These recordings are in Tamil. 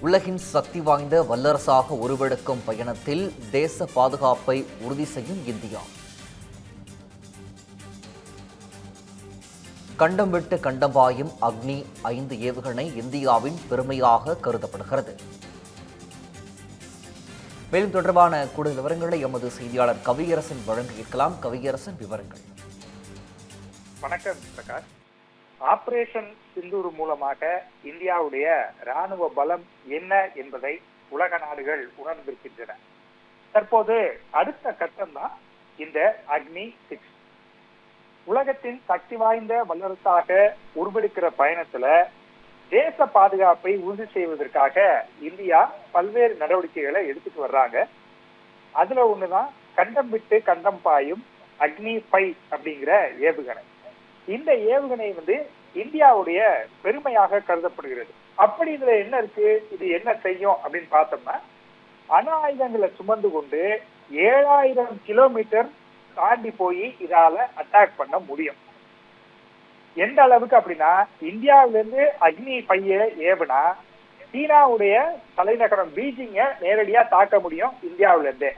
உலகின் சக்தி வாய்ந்த வல்லரசாக உருவெடுக்கும் பயணத்தில் தேச பாதுகாப்பை உறுதி செய்யும் இந்தியா. கண்டம் விட்டு கண்டம் பாயும் அக்னி 5 ஏவுகணை இந்தியாவின் பெருமையாக கருதப்படுகிறது. மேலும் தொடர்பான கூடுதல் விவரங்களை எமது செய்தியாளர் கவியரசன் வழங்க இருக்கலாம். கவியரசன், விவரங்கள். வணக்கம் பிரகாஷ். ஆபரேஷன் சிந்தூர் மூலமாக இந்தியாவுடைய ராணுவ பலம் என்ன என்பதை உலக நாடுகள் உணர்ந்திருக்கின்றன. தற்போது அடுத்த கட்டம் தான் இந்த அக்னி 6. உலகத்தின் சக்தி வாய்ந்த வல்லரசாக உருவெடுக்கிற பயணத்துல தேச பாதுகாப்பை உறுதி செய்வதற்காக இந்தியா பல்வேறு நடவடிக்கைகளை எடுத்துட்டு வர்றாங்க. அதுல ஒண்ணுதான் கண்டம் விட்டு கண்டம் பாயும் அக்னி 5 அப்படிங்கிற ஏவுகணை. இந்த ஏவுகணை இந்தியாவுடைய பெருமையாக கருதப்படுகிறது. அப்படி இதுல என்ன இருக்கு, இது என்ன செய்யும் அப்படின்னு பார்த்தோம்னா, அணு ஆயுதங்களை சுமந்து கொண்டு 7000 கிலோமீட்டர் தாண்டி போய் இதால அட்டாக் பண்ண முடியும். எந்த அளவுக்கு அப்படின்னா, இந்தியாவிலிருந்து அக்னி 5 ஏவுனா சீனாவுடைய தலைநகரம் பீஜிங்க நேரடியா தாக்க முடியும் இந்தியாவில இருந்தே.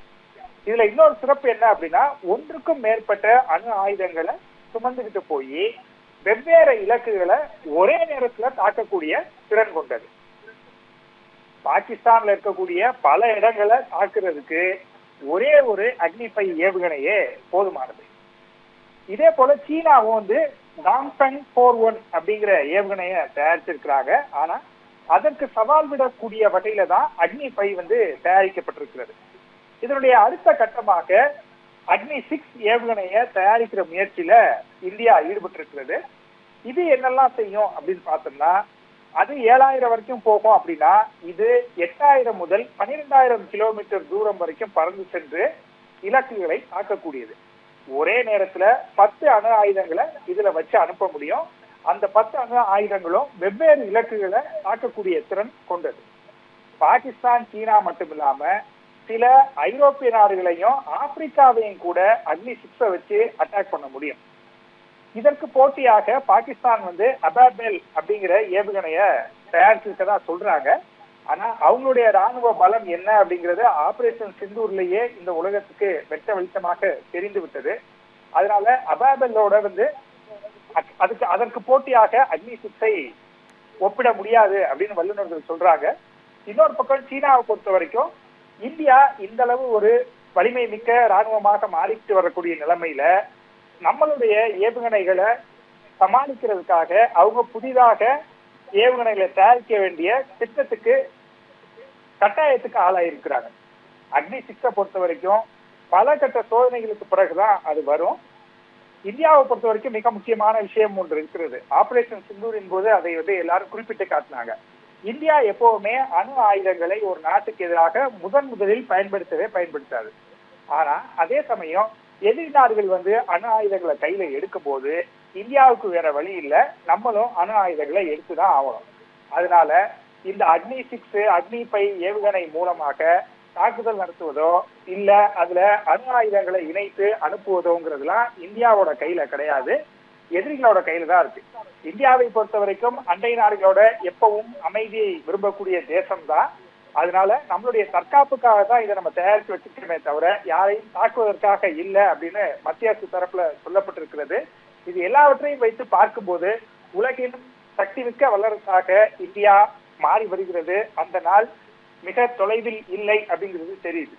இதுல இன்னொரு சிறப்பு என்ன அப்படின்னா, ஒன்றுக்கும் மேற்பட்ட அணு ஆயுதங்களை சுமந்துகிட்டு போய் வெவ்வேறு இலக்குகளை ஒரே நேரத்துல தாக்கக்கூடிய திறன் கொண்டது. பாகிஸ்தான்ல இருக்கக்கூடிய பல இடங்களை தாக்குறதுக்கு ஒரே ஒரு அக்னி 5 ஏவுகணையே போதுமானது. இதே போல சீனாவும் டாங்ஃபெங் 4-1 அப்படிங்கிற ஏவுகணைய தயாரிச்சிருக்கிறாங்க. ஆனா அதற்கு சவால் விடக்கூடிய வகையில தான் அக்னி 5 தயாரிக்கப்பட்டிருக்கிறது. இதனுடைய அடுத்த கட்டமாக அக்னி 6 ஏவுகணைய தயாரிக்கிற முயற்சியில இந்தியா ஈடுபட்டிருக்கிறது. இது என்னெல்லாம் செய்யும் அப்படின்னு பார்த்தோம்னா, அது 7000 வரைக்கும் போகும். அப்படின்னா இது 8000 முதல் 12000 கிலோமீட்டர் தூரம் வரைக்கும் பறந்து சென்று இலக்குகளை தாக்கக்கூடியது. ஒரே நேரத்துல 10 அணு ஆயுதங்களை இதுல வச்சு அனுப்ப முடியும். அந்த 10 அணு ஆயுதங்களும் வெவ்வேறு இலக்குகளை தாக்கக்கூடிய திறன் கொண்டது. பாகிஸ்தான், சீனா மட்டும் இல்லாம சில ஐரோப்பிய நாடுகளையும் ஆப்பிரிக்காவையும் கூட அக்னி 6 வச்சு அட்டாக் பண்ண முடியும். இதற்கு போட்டியாக பாகிஸ்தான் அபாபெல் அப்படிங்கிற ஏவுகணைய தயாரிச்சிருக்கதா சொல்றாங்க. ஆனா அவங்களுடைய ராணுவ பலம் என்ன அப்படிங்கறது ஆபரேஷன் சிந்தூர்லயே இந்த உலகத்துக்கு வெட்ட வெளிச்சமாக தெரிந்து விட்டது. அதனால அபாபெல்லோட அதற்கு போட்டியாக அக்னி 6 ஒப்பிட முடியாது அப்படின்னு வல்லுநர்கள் சொல்றாங்க. இன்னொரு பக்கம் சீனாவை பொறுத்த வரைக்கும் இந்தியா இந்த அளவு ஒரு வலிமை மிக்க ராணுவமாக மாறிட்டு வரக்கூடிய நிலைமையில நம்மளுடைய ஏவுகணைகளை சமாளிக்கிறதுக்காக அவங்க புதிதாக ஏவுகணைகளை தயாரிக்க வேண்டிய திட்டத்துக்கு கட்டாயத்துக்கு ஆளாயிருக்கிறாங்க. அக்னி 6 பொறுத்த வரைக்கும் பல கட்ட சோதனைகளுக்கு பிறகுதான் அது வரும். இந்தியாவை பொறுத்த வரைக்கும் மிக முக்கியமான விஷயம் ஒன்று இருக்கிறது. ஆபரேஷன் சிந்தூரின் போது அதை எல்லாரும் குறிப்பிட்டு காட்டினாங்க. இந்தியா எப்பவுமே அணு ஆயுதங்களை ஒரு நாட்டுக்கு எதிராக முதலில் பயன்படுத்தாது. ஆனா அதே சமயம் எதிரி நாடுகள் அணு ஆயுதங்களை கையில எடுக்கும் போது இந்தியாவுக்கு வேற வழி இல்ல, நம்மளும் அணு ஆயுதங்களை எடுத்துதான் ஆகணும். அதனால இந்த அக்னி 6 அக்னி 5 ஏவுகணை மூலமாக தாக்குதல் நடத்துவதோ இல்ல அதுல அணு ஆயுதங்களை இணைத்து அனுப்புவதோங்கிறதுலாம் இந்தியாவோட கையில கிடையாது, எதிரிகளோட கையில தான் இருக்கு. இந்தியாவை பொறுத்த வரைக்கும் அண்டை நாடுகளோட எப்பவும் அமைதியை விரும்பக்கூடிய தேசம்தான். அதனால நம்மளுடைய தற்காப்புக்காக தான் இதை நம்ம தயாரித்து வச்சிருக்கோமே தவிர யாரையும் தாக்குவதற்காக இல்லை அப்படின்னு மத்திய அரசு தரப்புல சொல்லப்பட்டிருக்கிறது. இது எல்லாவற்றையும் வைத்து பார்க்கும்போது உலகின் சக்தி மிக்க வல்லரசாக இந்தியா மாறி வருகிறது. அந்த நாள் மிக தொலைவில் இல்லை அப்படிங்கிறது தெரியுது.